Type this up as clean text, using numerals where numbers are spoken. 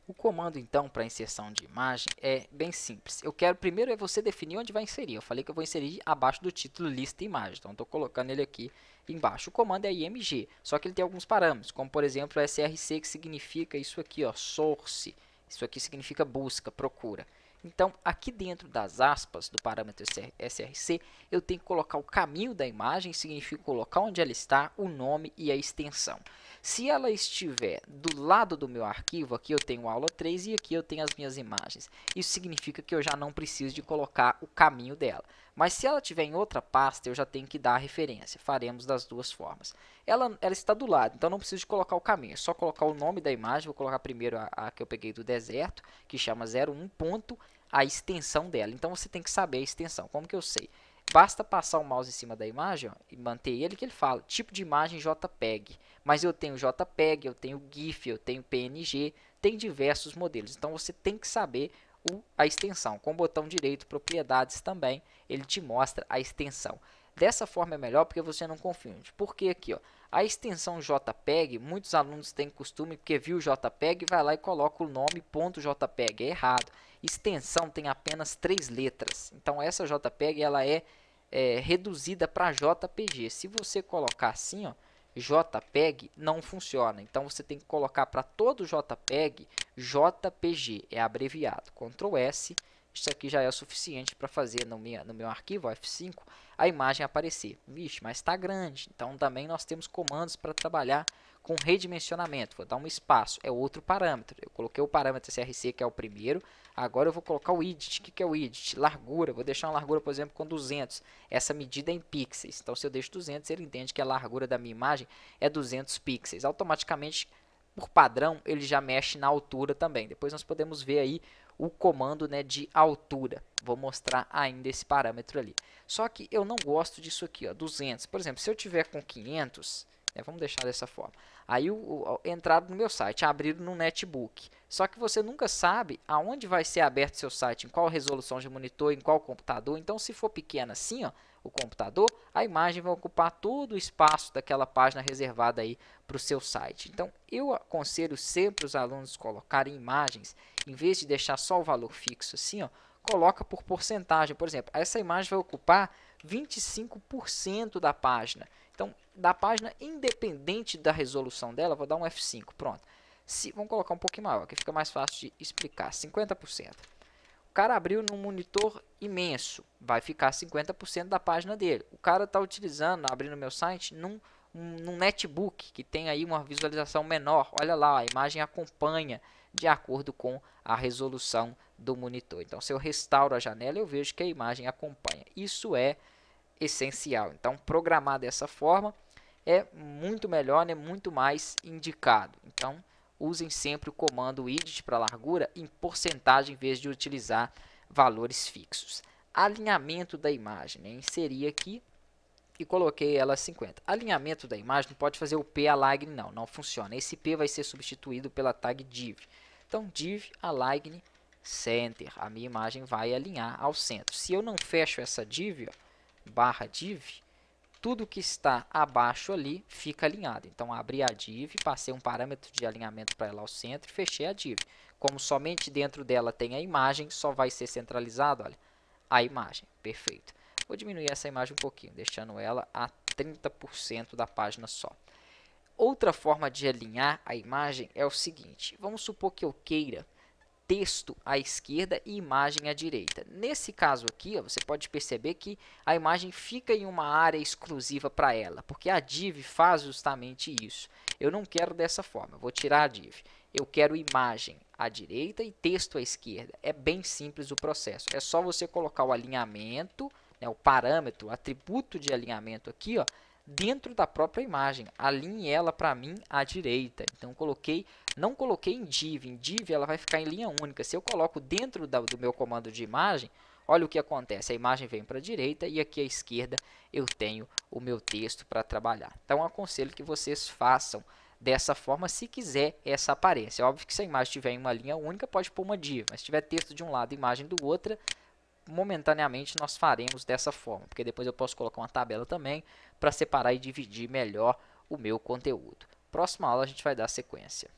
O comando, então, para inserção de imagem é bem simples. Eu quero primeiro é você definir onde vai inserir. Eu falei que eu vou inserir abaixo do título lista imagem, então estou colocando ele aqui embaixo. O comando é img, só que ele tem alguns parâmetros, como por exemplo o src, que significa isso aqui, ó, source. Isso aqui significa busca, procura. Então, aqui dentro das aspas do parâmetro src, eu tenho que colocar o caminho da imagem, significa colocar onde ela está, o nome e a extensão. Se ela estiver do lado do meu arquivo, aqui eu tenho aula 3 e aqui eu tenho as minhas imagens. Isso significa que eu já não preciso de colocar o caminho dela. Mas se ela estiver em outra pasta, eu já tenho que dar a referência. Faremos das duas formas. Ela está do lado, então não preciso de colocar o caminho. É só colocar o nome da imagem. Vou colocar primeiro a que eu peguei do deserto, que chama 01 ponto, a extensão dela. Então você tem que saber a extensão. Como que eu sei? Basta passar o mouse em cima da imagem, ó, e manter ele, que ele fala tipo de imagem JPEG. Mas eu tenho JPEG, eu tenho GIF, eu tenho PNG, tem diversos modelos. Então você tem que saber a extensão. Com o botão direito, propriedades também, ele te mostra a extensão. Dessa forma é melhor porque você não confunde. Porque aqui, ó, a extensão JPEG, muitos alunos têm costume, porque viu JPEG, vai lá e coloca o nome .jpeg. É errado. Extensão tem apenas 3 letras. Então essa JPEG ela é reduzida para JPG. Se você colocar assim, ó, JPEG, não funciona. Então você tem que colocar para todo JPEG JPG, é abreviado. Ctrl S, isso aqui já é o suficiente para fazer no meu arquivo F5 a imagem aparecer. Vixe, mas está grande. Então também nós temos comandos para trabalhar com redimensionamento. Vou dar um espaço, é outro parâmetro. Eu coloquei o parâmetro src, que é o primeiro. Agora eu vou colocar o edit. O que é o edit? Largura. Vou deixar uma largura, por exemplo, com 200. Essa medida é em pixels. Então, se eu deixo 200, ele entende que a largura da minha imagem é 200 pixels. Automaticamente, por padrão, ele já mexe na altura também. Depois nós podemos ver aí o comando, né, de altura. Vou mostrar ainda esse parâmetro ali. Só que eu não gosto disso aqui, ó, 200. Por exemplo, se eu tiver com 500, vamos deixar dessa forma. Aí entraram no meu site, abriram no netbook. Só que você nunca sabe aonde vai ser aberto seu site, em qual resolução de monitor, em qual computador. Então, se for pequeno assim, ó, o computador, a imagem vai ocupar todo o espaço daquela página reservada aí para o seu site. Então, eu aconselho sempre os alunos colocarem imagens, em vez de deixar só o valor fixo assim, ó, coloca por porcentagem. Por exemplo, essa imagem vai ocupar 25% da página. Então, da página, independente da resolução dela, vou dar um F5, pronto. Vamos colocar um pouquinho maior, que fica mais fácil de explicar, 50%. O cara abriu num monitor imenso, vai ficar 50% da página dele. O cara está utilizando, abrindo meu site, num netbook, que tem aí uma visualização menor. Olha lá, a imagem acompanha de acordo com a resolução do monitor. Então, se eu restauro a janela, eu vejo que a imagem acompanha. Isso é essencial. Então, programar dessa forma é muito melhor, né? Muito mais indicado. Então, usem sempre o comando edit para largura em porcentagem em vez de utilizar valores fixos. Alinhamento da imagem, né? Inseri aqui e coloquei ela a 50. Alinhamento da imagem não pode fazer o P align, não funciona. Esse P vai ser substituído pela tag div. Então, div align center. A minha imagem vai alinhar ao centro. Se eu não fecho essa div, ó, barra div, tudo que está abaixo ali fica alinhado. Então, abri a div, passei um parâmetro de alinhamento para ela ao centro e fechei a div. Como somente dentro dela tem a imagem, só vai ser centralizado, olha, a imagem. Perfeito. Vou diminuir essa imagem um pouquinho, deixando ela a 30% da página só. Outra forma de alinhar a imagem é o seguinte. Vamos supor que eu queira texto à esquerda e imagem à direita. Nesse caso aqui, ó, você pode perceber que a imagem fica em uma área exclusiva para ela, porque a div faz justamente isso. Eu não quero dessa forma, eu vou tirar a div. Eu quero imagem à direita e texto à esquerda. É bem simples o processo. É só você colocar o alinhamento, né, o parâmetro, o atributo de alinhamento aqui, ó, dentro da própria imagem. Alinhe ela para mim à direita. Então, não coloquei em div. Em div ela vai ficar em linha única. Se eu coloco dentro do meu comando de imagem, olha o que acontece. A imagem vem para a direita e aqui à esquerda eu tenho o meu texto para trabalhar. Então, aconselho que vocês façam dessa forma se quiser essa aparência. É óbvio que se a imagem estiver em uma linha única, pode pôr uma div. Mas se tiver texto de um lado e imagem do outro, momentaneamente nós faremos dessa forma, porque depois eu posso colocar uma tabela também para separar e dividir melhor o meu conteúdo. Próxima aula a gente vai dar sequência.